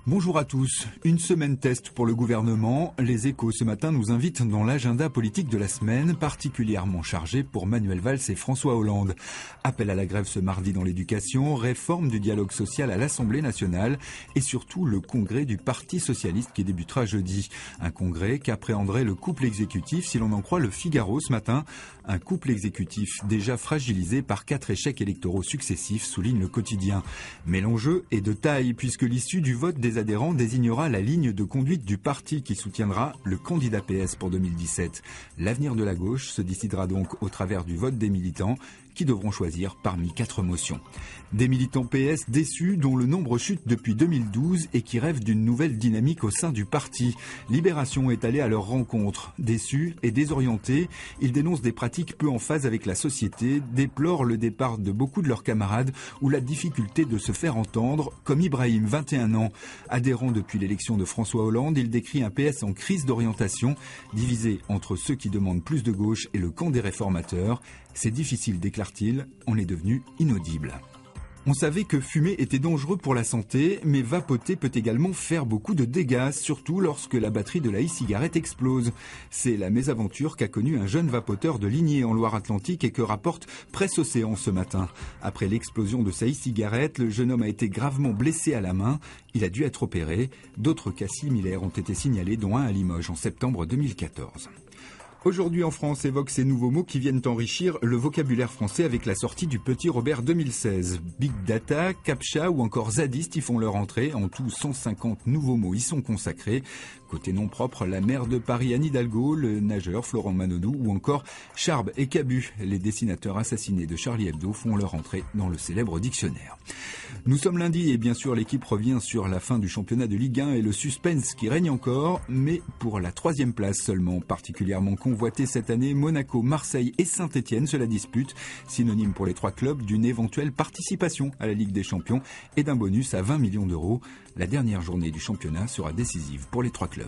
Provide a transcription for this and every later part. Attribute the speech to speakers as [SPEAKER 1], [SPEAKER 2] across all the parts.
[SPEAKER 1] Bonjour à tous. Une semaine test pour le gouvernement. Les Échos ce matin nous invitent dans l'agenda politique de la semaine, particulièrement chargé pour Manuel Valls et François Hollande. Appel à la grève ce mardi dans l'éducation, réforme du dialogue social à l'Assemblée nationale et surtout le congrès du Parti socialiste qui débutera jeudi. Un congrès qu'appréhenderait le couple exécutif si l'on en croit le Figaro ce matin. Un couple exécutif déjà fragilisé par 4 échecs électoraux successifs, souligne le quotidien. Mais l'enjeu est de taille puisque l'issue du vote des adhérents désignera la ligne de conduite du parti qui soutiendra le candidat PS pour 2017. L'avenir de la gauche se décidera donc au travers du vote des militants qui devront choisir parmi 4 motions. Des militants PS déçus dont le nombre chute depuis 2012 et qui rêvent d'une nouvelle dynamique au sein du parti. Libération est allée à leur rencontre. Déçus et désorientés, ils dénoncent des pratiques peu en phase avec la société, déplorent le départ de beaucoup de leurs camarades ou la difficulté de se faire entendre, comme Ibrahim, 21 ans. Adhérent depuis l'élection de François Hollande, il décrit un PS en crise d'orientation, divisé entre ceux qui demandent plus de gauche et le camp des réformateurs. C'est difficile, déclare-t-il, on est devenu inaudible. On savait que fumer était dangereux pour la santé, mais vapoter peut également faire beaucoup de dégâts, surtout lorsque la batterie de la e-cigarette explose. C'est la mésaventure qu'a connue un jeune vapoteur de Ligné en Loire-Atlantique et que rapporte Presse Océan ce matin. Après l'explosion de sa e-cigarette, le jeune homme a été gravement blessé à la main. Il a dû être opéré. D'autres cas similaires ont été signalés, dont un à Limoges en septembre 2014. Aujourd'hui en France évoque ces nouveaux mots qui viennent enrichir le vocabulaire français avec la sortie du Petit Robert 2016. Big Data, Captcha ou encore zadiste y font leur entrée. En tout, 150 nouveaux mots y sont consacrés. Côté nom propre, la maire de Paris Anne Hidalgo, le nageur Florent Manodou ou encore Charb et Cabu, les dessinateurs assassinés de Charlie Hebdo, font leur entrée dans le célèbre dictionnaire. Nous sommes lundi et bien sûr l'équipe revient sur la fin du championnat de Ligue 1 et le suspense qui règne encore, mais pour la 3e place seulement, particulièrement convoité cette année, Monaco, Marseille et Saint-Etienne se la disputent, synonyme pour les 3 clubs d'une éventuelle participation à la Ligue des Champions et d'un bonus à 20 millions d'euros. La dernière journée du championnat sera décisive pour les 3 clubs.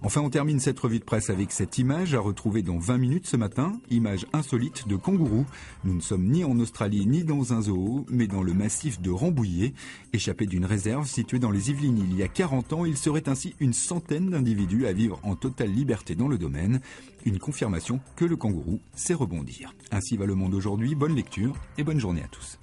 [SPEAKER 1] Enfin, on termine cette revue de presse avec cette image à retrouver dans 20 minutes ce matin, image insolite de kangourou. Nous ne sommes ni en Australie ni dans un zoo, mais dans le massif de Rambouillet. Échappé d'une réserve située dans les Yvelines il y a 40 ans, il serait ainsi une centaine d'individus à vivre en totale liberté dans le domaine. Une confirmation que le kangourou sait rebondir. Ainsi va le monde aujourd'hui, bonne lecture et bonne journée à tous.